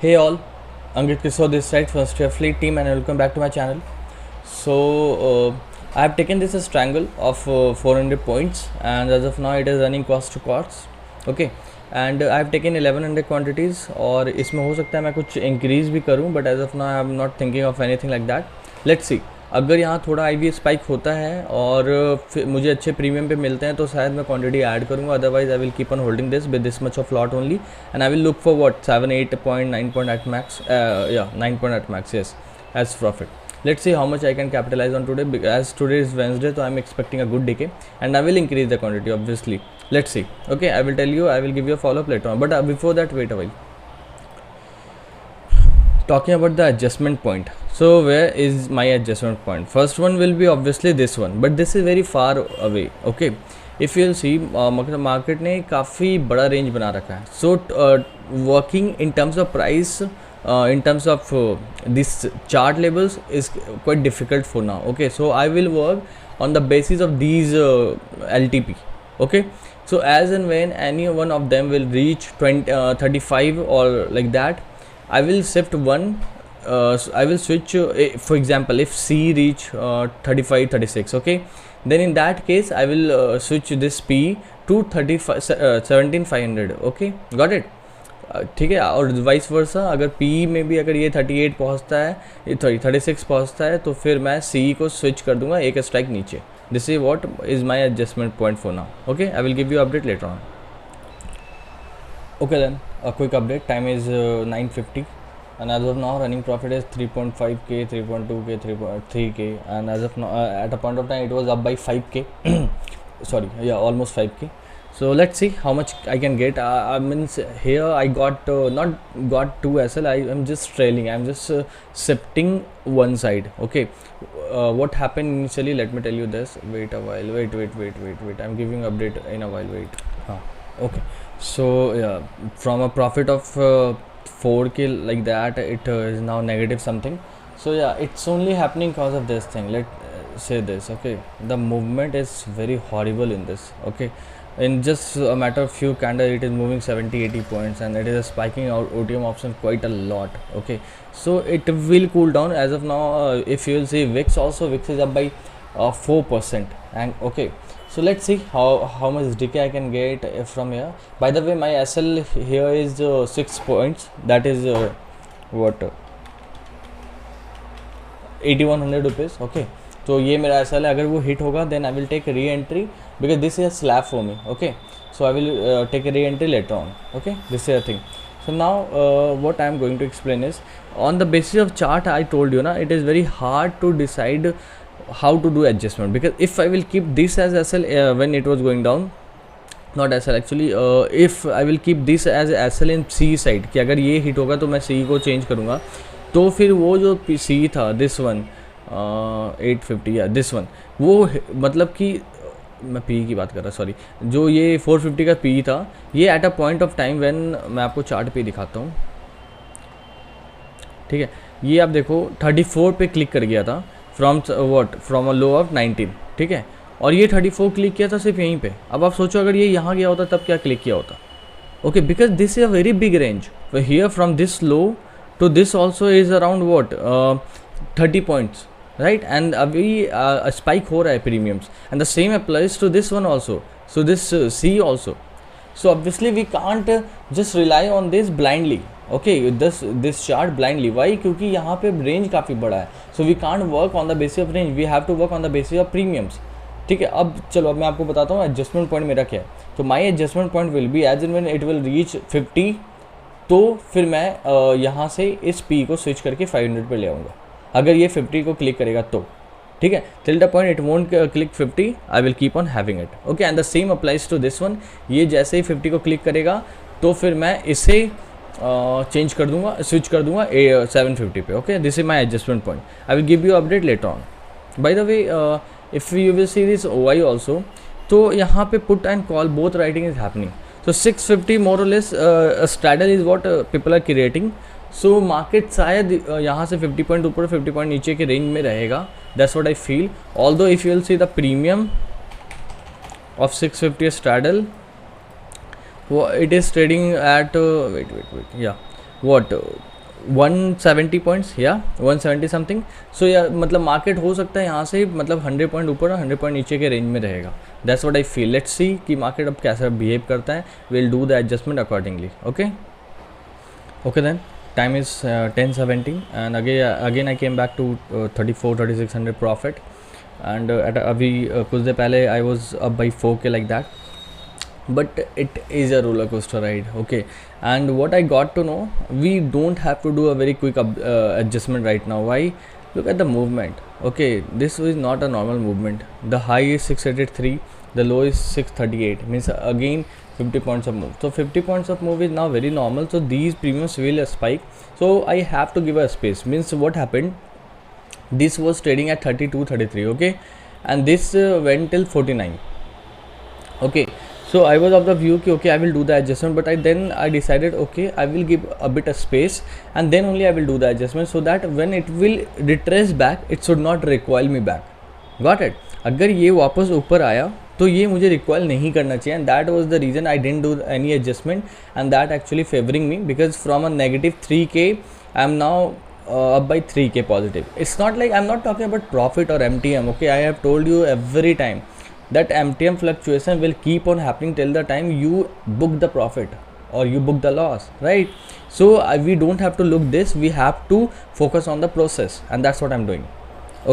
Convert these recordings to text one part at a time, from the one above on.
Hey all, Angit Kisore this side from Fleet team and welcome back to my channel. So I have taken this as triangle of 400 points and as of now it is running cost to cost. Okay, and I have taken 1100 quantities और इसमें हो सकता है मैं कुछ increase भी करूँ but as of now I am not thinking of anything like that. Let's see. अगर यहाँ थोड़ा आई स्पाइक होता है और फिर मुझे अच्छे प्रीमियम पे मिलते हैं तो शायद मैं क्वांटिटी ऐड करूँगा, otherwise I will keep on holding this with this much of lot only and I will look for what 7 8 point 9 point at max, या 9 point at max, yes, as profit. Let's see how much I can capitalize on today. As today is Wednesday, so I'm expecting a good decay and I will increase the quantity obviously. Let's see. Okay, I will tell you, I will give you a follow up later on, but before that wait a while. Talking about the adjustment point, so where is my adjustment point? First one will be obviously this one, but this is very far away. Okay, if you'll see market ने काफ़ी बड़ा range बना रखा है. So working in terms of price, in terms of this chart levels is quite difficult for now. Okay, so I will work on the basis of these LTP. Okay, so as and when any one of them will reach 35 or like that, I will shift one, I will switch, for example if C reach 35 36, okay, then in that case I will switch this P to 17500. okay, got it. ठीक है, और vice versa अगर P में भी अगर ये 38 पहुंचता है, ये 36 पहुंचता है तो फिर मैं C को स्विच कर दूंगा एक स्ट्राइक नीचे. This is what is my adjustment point for now. Okay, I will give you update later on. Okay then, a quick update. Time is 9:50 and as of now running profit is 3.5k, 3.2k, 3.3k and as of now at a point of time it was up by 5k. Sorry, yeah, almost 5k. So let's see how much I can get. I means here I got not got 2 SL. I am just trailing. I am just shifting one side. Okay, what happened initially? Let me tell you this. Wait a while. Wait. I'm giving update in a while. Wait. Okay. So yeah, from a profit of 4k like that, it is now negative something. So yeah, it's only happening because of this thing. Let's say this. Okay, the movement is very horrible in this. Okay, in just a matter of few candles it is moving 70-80 points and it is spiking out OTM option quite a lot. Okay, so it will cool down. As of now, if you will see VIX also, VIX is up by 4% and okay, so let's see how much decay I can get from here. By the way, my SL here is 6 points, that is what 8100 rupees. okay, तो ये मेरा SL है. अगर वो hit होगा then I will take a re-entry because this is a slab for me. okay, so I will take a re-entry later on. okay, this is a thing. So now what I am going to explain is on the basis of chart. I told you na, it is very hard to decide how to do adjustment because if I will keep this as SL when it was going down, not SL actually, if I will keep this as SL in C side कि अगर ये hit होगा तो मैं C को change करूँगा, तो फिर वो जो C था दिस वन 850 या दिस वन, वो मतलब कि मैं P की बात कर रहा, सॉरी, जो ये 450 का P था, ये eight a point of time when मैं आपको चार्ट पे दिखाता हूँ. ठीक है, ये आप देखो 34 पे क्लिक कर गया था फ्रॉम अ लो ऑफ 19. ठीक है, और ये 34 क्लिक किया था सिर्फ यहीं पे. अब आप सोचो अगर ये यहाँ गया होता तब क्या क्लिक किया होता. Okay, because this is a very big range. Here from this low to this also is around what 30 points, right. And अभी स्पाइक हो रहा है premiums and the same applies to this one also, so this see also. So obviously we can't just rely on this blindly. okay, this chart blindly. why? क्योंकि यहाँ पे range काफ़ी बड़ा है. so we can't work on the basis of range, we have to work on the basis of premiums. ठीक है, अब चलो अब मैं आपको बताता हूँ एडजस्टमेंट पॉइंट मेरा क्या है. तो my adjustment point will be as and when it will reach 50, तो फिर मैं यहाँ से इस P को स्विच करके 500 पे ले आऊँगा अगर ये 50 को क्लिक करेगा तो. ठीक है, till the point it won't click 50, I will keep on having it. Okay, and the same applies to this one. ये जैसे ही 50 को क्लिक करेगा तो फिर मैं इसे चेंज कर दूंगा, स्विच कर दूंगा 750 पे. Okay, this is my adjustment point. I will give you update later on. By the way, if you will see this OI also, तो यहाँ पे put and call both writing is happening. So 650 more और less straddle is what people are creating. So market शायद यहाँ से 50 point ऊपर 50 point नीचे के रेंज में रहेगा. That's what I feel. Although if you will see the premium of 650 straddle, it is trading at wait, yeah, what 170 points या 170 something. सो या मतलब मार्केट हो सकता है यहाँ से मतलब 100 पॉइंट ऊपर और 100 पॉइंट नीचे के रेंज में रहेगा. That's what I feel. Let's see कि मार्केट अब कैसा बिहेव करता है. Will do the adjustment accordingly. Okay okay then time is 10:17 and again I came back to 3600 profit and अभी कुछ देर पहले I was up by 4k like that, but it is a roller coaster ride. Okay, and what I got to know, we don't have to do a very quick adjustment right now. Why? Look at the movement. Okay, this is not a normal movement. The high is 683, the low is 638, means again 50 points of move. So 50 points of move is now very normal. So these premiums will spike. So I have to give a space. Means what happened? This was trading at 32, 33. Okay, and this went till 49. Okay, so I was of the view कि okay I will do the adjustment, but I decided okay I will give a bit of space and then only I will do the adjustment so that when it will retrace back it should not recoil me back. Got it? अगर ये वापस ऊपर आया तो ये मुझे require नहीं करना चाहिए, and that was the reason I didn't do any adjustment and that actually favouring me because from a negative 3k I am now up by 3k positive. It's not like I'm not talking about profit or MTM. Okay, I have told you every time that MTM fluctuation will keep on happening till the time you book the profit or you book the loss, right? So we don't have to look this, we have to focus on the process, and that's what I'm doing.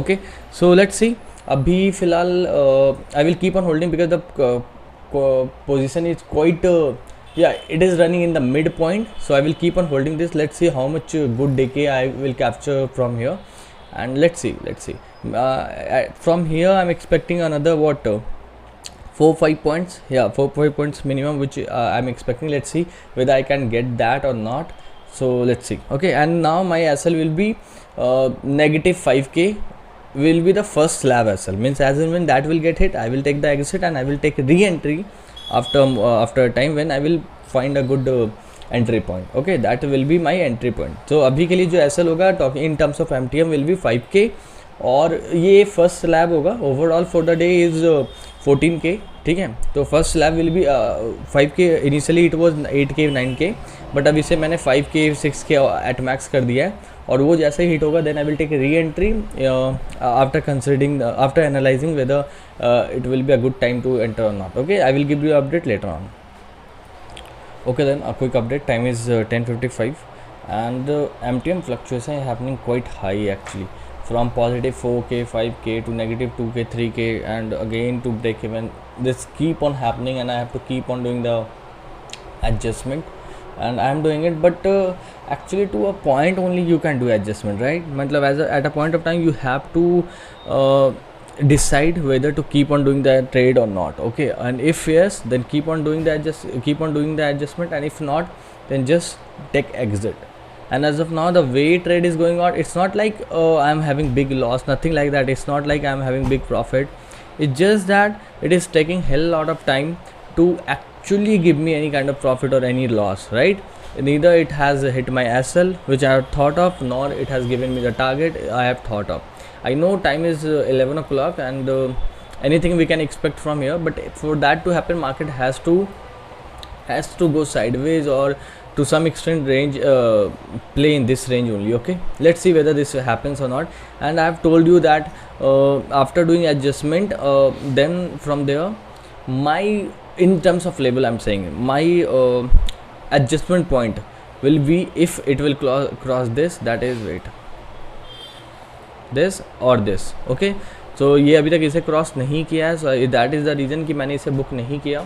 Okay, so let's see. अभी फिलहाल I will keep on holding because the position is quite yeah, it is running in the midpoint, so I will keep on holding this. Let's see how much good decay I will capture from here, and let's see. From here I'm expecting another 4-5 points. Yeah, 4-5 points minimum, which I'm expecting. Let's see whether I can get that or not. So let's see. Okay, and now my SL will be negative 5k will be the first slab SL. Means as and when that will get hit, I will take the exit and I will take re-entry after a time when I will find a good entry point. Okay, that will be my entry point. So अभी के लिए जो SL होगा talking in terms of MTM will be 5k और ये first slab होगा. Overall for the day is 14k. ठीक है, तो first slab will be 5k. Initially it was 8k 9k, but अब इसे मैंने 5k 6k एट मैक्स कर दिया है, और वो जैसे ही हिट होगा then I will take re entry after considering after analysing whether it will be a good time to enter और not. Okay, I will give you update later on. Okay, then a quick update. Time is 10:55 and MTM fluctuation is happening quite high actually, from positive 4k 5k to negative 2k 3k and again to break even. This keep on happening and I have to keep on doing the adjustment, and I am doing it, but actually to a point only you can do adjustment, right? matlab at a point of time you have to decide whether to keep on doing the trade or not. Okay, and if yes, then keep on doing the adjustment, and if not, then just take exit. And as of now the way trade is going on, it's not like I'm having big loss, nothing like that. It's not like I'm having big profit. It's just that it is taking hell lot of time to actually give me any kind of profit or any loss, right? Neither it has hit my SL which I have thought of, nor it has given me the target I have thought of. I know time is 11 o'clock and anything we can expect from here, but for that to happen market has to go sideways or to some extent range play in this range only. Okay, let's see whether this happens or not. And I have told you that after doing adjustment, then from there my, in terms of level I'm saying, my adjustment point will be if it will cross this, that is wait this or this. Okay, so ये अभी तक इसे cross नहीं किया है, so that is the reason कि मैंने इसे बुक नहीं किया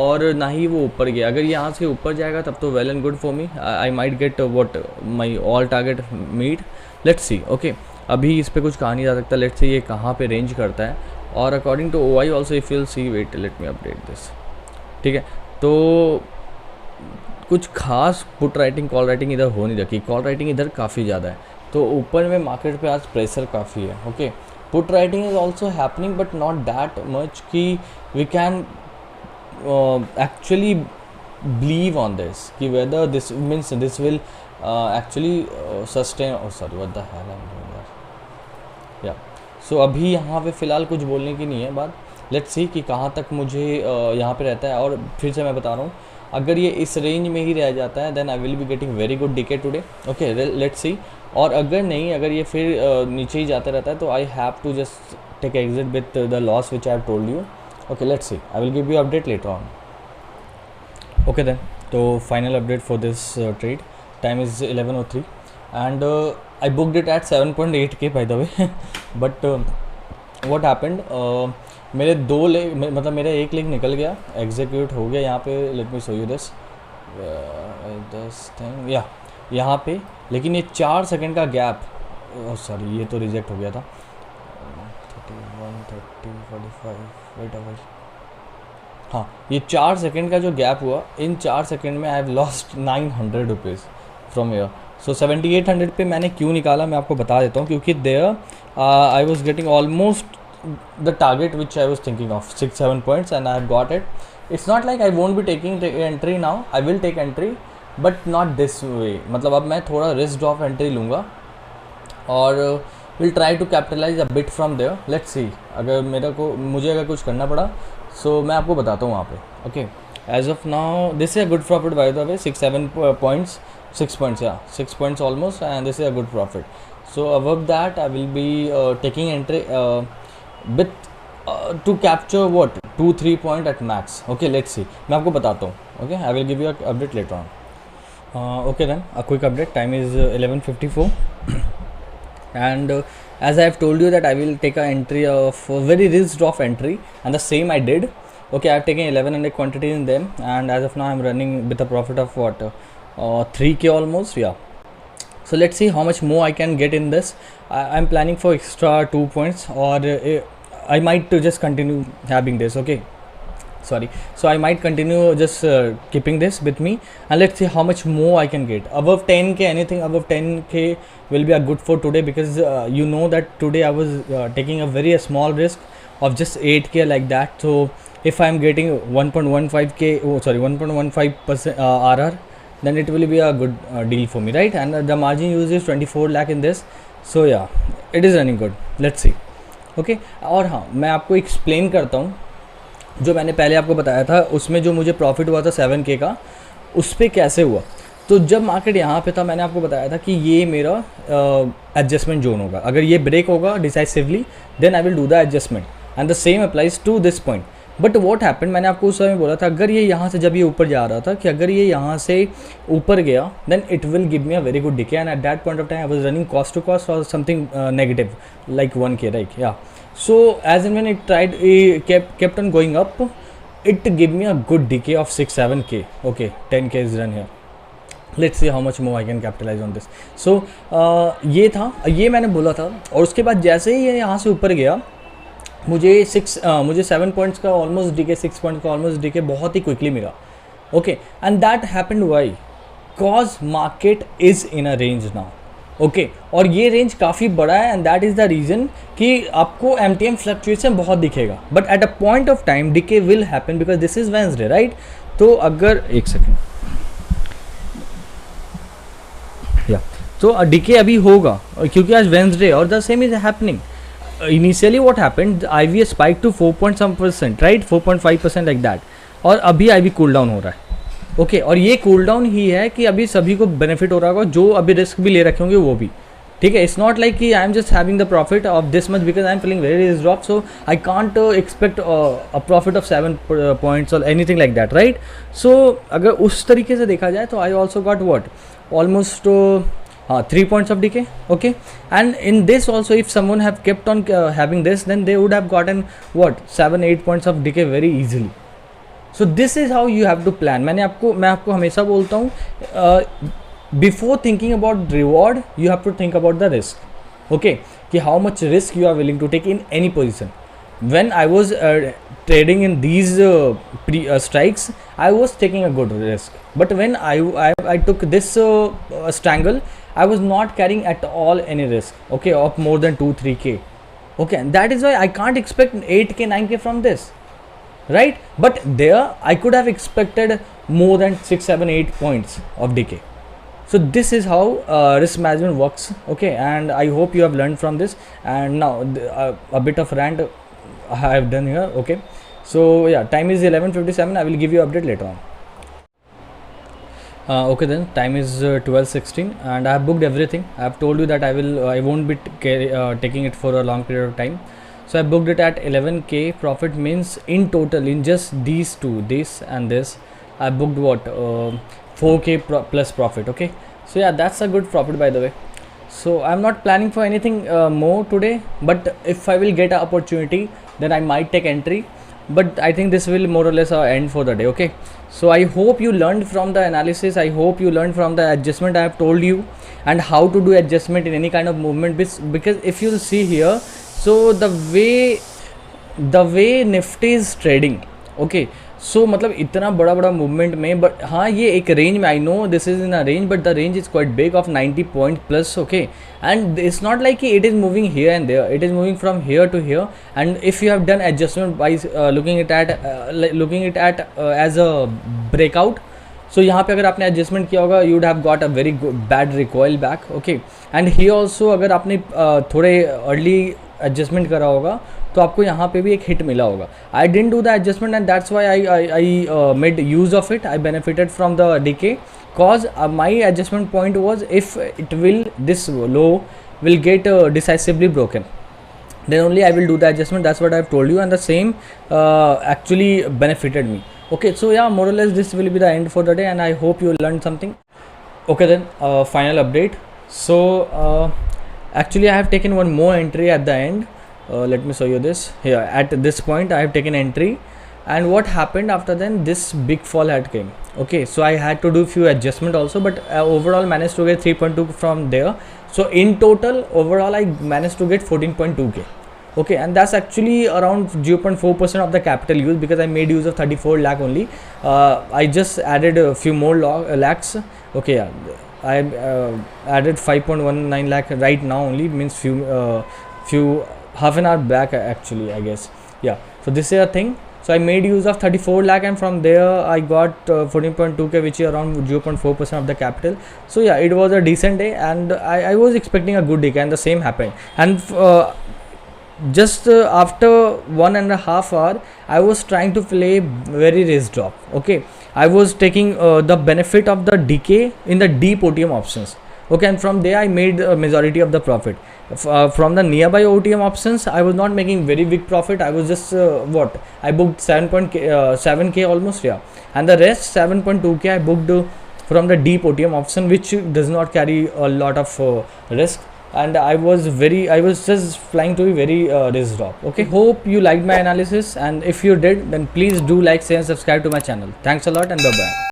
और ना ही वो ऊपर गया. अगर यहाँ से ऊपर जाएगा तब तो well and good for me. I might get what my all target meet. Let's see. Okay, अभी इस पर कुछ कहा नहीं जा सकता. लेट्स सी ये कहाँ पे रेंज करता है, और according to OI also if will see. Wait, let me update this. ठीक है, तो कुछ खास पुट राइटिंग कॉल राइटिंग इधर हो नहीं रखी. कॉल राइटिंग इधर काफ़ी ज़्यादा है, तो ऊपर में मार्केट पे आज प्रेशर काफ़ी है. Okay, put writing is also happening but not that much कि we can actually believe on this कि whether this means this will actually sustain. Oh sorry, what the hell I am doing. Yeah so अभी यहाँ पे फ़िलहाल कुछ बोलने की नहीं है बात. लेट्स सी कि कहाँ तक मुझे यहाँ पे रहता है। और फिर से मैं बता रहा हूँ, अगर ये इस रेंज में ही रह जाता है then I will be getting very good decay today. Okay, let's see. और अगर नहीं, अगर ये फिर नीचे ही जाता रहता है तो I have to just take exit with the loss which I have told you. Okay, let's see, I will give you update later on. Okay then, तो final update for this trade, time is 11:03 and I booked it at 7.8k by the way but what happened, मेरे दो leg मतलब मेरा एक leg निकल गया, execute हो गया यहाँ पे। Let me show you this thing, या यहाँ पे, लेकिन ये 4 सेकंड का गैप, सॉरी ये तो रिजेक्ट हो गया था। 31 30 45 वेट अवर, हाँ ये 4 सेकंड का जो गैप हुआ, इन 4 सेकंड में I have lost 900 rupees from here. So 7800 पे मैंने क्यों निकाला मैं आपको बता देता हूँ, क्योंकि there I was getting almost the target which I was thinking of 6-7 points and I have got it. It's not like I won't be taking entry now, I will take entry but not this way. मतलब अब मैं थोड़ा risk of entry लूँगा और will try to capitalize a bit from there. Let's see, अगर मुझे अगर कुछ करना पड़ा सो मैं आपको बताता हूँ वहाँ पे। Okay, as of now this is a good profit by the way, 6-7 points, 6 points, yeah, 6 points almost, and this is a good profit. So above that I will be taking entry with to capture what 2-3 point at max. Okay, let's see, मैं आपको बताता हूँ। Okay, I will give you a update later on. Okay then, a quick update, time is 11:54 and as I have told you that I will take a entry of very risked off entry, and the same I did. Okay, I have taken 1100 quantity in them, and as of now I am running with a profit of what 3k almost, yeah. So let's see how much more I can get in this. I'm planning for extra 2 points, or I might just continue having this. Okay, sorry, so I might continue just keeping this with me, and let's see how much more I can get. Above 10k, anything above 10k will be a good for today, because you know that today I was taking a very small risk of just 8k like that. So if I'm getting 1.15k, 1.15% RR, then it will be a good deal for me, right? And the margin used is 24 lakh in this, so yeah, it is running good. Let's see. Okay, और हाँ मैं आपको explain करता हूँ, जो मैंने पहले आपको बताया था उसमें जो मुझे प्रॉफिट हुआ था 7k का, उस पर कैसे हुआ। तो जब मार्केट यहाँ पे था मैंने आपको बताया था कि ये मेरा एडजस्टमेंट जोन होगा, अगर ये ब्रेक होगा decisively then I will do the adjustment, and the same applies to this point. But what happened, मैंने आपको उस समय बोला था अगर ये यहाँ से, जब ये ऊपर जा रहा था, कि अगर ये यहाँ से ऊपर गया then it will give me a very good decay, and at that point of time I was running cost to cost और something negative like 1k, right? Yeah so as and when it tried kept on going up, it gave me a good decay of 6-7k. Okay, 10k is done here. Let's see how much more I can capitalize on this. So ये था, ये मैंने बोला था, और उसके बाद जैसे ही ये यहाँ से ऊपर गया मुझे 7 पॉइंट्स का ऑलमोस्ट डीके, 6 पॉइंट्स का ऑलमोस्ट डीके बहुत ही क्विकली मिला। Okay, and that happened why, cause market is in a range now. Okay, और ये रेंज काफ़ी बड़ा है, and that is the reason कि आपको MTM फ्लक्चुएशन बहुत दिखेगा, but at a point of time decay will happen, because this is Wednesday, right? तो अगर एक सेकेंड, या तो डीके अभी होगा क्योंकि आज वेंसडे और the same is happening. Initially what happened, IVA spiked to 4 point some percent, right? 4.5% like that, और अभी IB कूल डाउन हो रहा है। ओके, और ये कूल डाउन ही है कि अभी सभी को बेनिफिट हो रहा होगा, जो अभी रिस्क भी ले रखे होंगे वो भी, ठीक है? इट्स नॉट लाइक कि I am just having the profit of this much, because I am feeling very risk drop, so I can't expect a profit of 7 points और एनीथिंग लाइक दैट, राइट? सो अगर उस तरीके से देखा जाए तो I also got what almost 3 points of decay. Okay, and in this also if someone have kept on having this, then they would have gotten what 7-8 points of decay very easily. So this is how you have to plan. मैं आपको हमेशा बोलता हूँ, before thinking about reward you have to think about the risk. Okay, कि how much risk you are willing to take in any position. When I was trading in these strikes, I was taking a good risk, but when I took this strangle, I was not carrying at all any risk, okay, of more than 2-3k. Okay, and that is why I can't expect 8k 9k from this, right? But there I could have expected more than 6-7-8 points of decay. So this is how risk management works. Okay, and I hope you have learned from this. And now a bit of rant, I have done here. Okay, so yeah, time is 11:57. I will give you update later on. Okay then, time is 12:16 and I have booked everything. I have told you that I won't be taking it for a long period of time. So I booked it at 11k profit, means in total in just these two, this and this, I booked what 4k plus profit. Okay, so yeah, that's a good profit by the way. So I'm not planning for anything more today, but if I will get an opportunity, then I might take entry, but I think this will more or less end for the day. Okay, so I hope you learned from the analysis. I hope you learned from the adjustment I have told you, and how to do adjustment in any kind of movement. Because if you see here, so the way Nifty is trading, okay, सो मतलब इतना बड़ा बड़ा movement में, but हाँ ये एक range में, I know this is in a range, but the range is quite big of 90 point plus. Okay, and it's not like it is moving here and there, it is moving from here to here. And if you have done adjustment by looking it at as a breakout, so यहाँ पे अगर आपने adjustment किया होगा, you would have got a very bad recoil back. Okay, and here also अगर आपने थोड़े early adjustment करा होगा, तो आपको यहाँ पे भी एक हिट मिला होगा. I didn't do the adjustment and that's why I made use of it. I benefited from the decay cause my adjustment point was, if it will, this low will get decisively broken, then only I will do the adjustment. That's what I have told you, and the same actually benefited me. Okay, so yeah, more or less this will be the end for the day, and I hope you learned something. Okay then, final update. So actually I have taken one more entry at the end. Let me show you this here. At this point I have taken entry, and what happened after then, this big fall had came. Okay, so I had to do few adjustment also, but overall managed to get 3.2 from there. So in total overall I managed to get 14.2k. Okay, and that's actually around 0.4% of the capital use, because I made use of 34 lakh only. I just added a few more lakhs. Okay, yeah, I added 5.19 lakh right now only, means few half an hour back actually, I guess. Yeah, so this is a thing. So I made use of 34 lakh, and from there I got 14.2k, which is around 0.4% of the capital. So yeah, it was a decent day, and I was expecting a good day, and the same happened. And just after 1.5 hour, I was trying to play very risk drop. Okay, I was taking the benefit of the decay in the deep OTM options. Okay, and from there I made a majority of the profit. From the nearby OTM options, I was not making very big profit. I was just I booked 7k almost, yeah, and the rest 7.2k I booked from the deep OTM option, which does not carry a lot of risk, and I was just flying to be very risk drop. Okay, hope you liked my analysis, and if you did, then please do like, share and subscribe to my channel. Thanks a lot, and bye bye.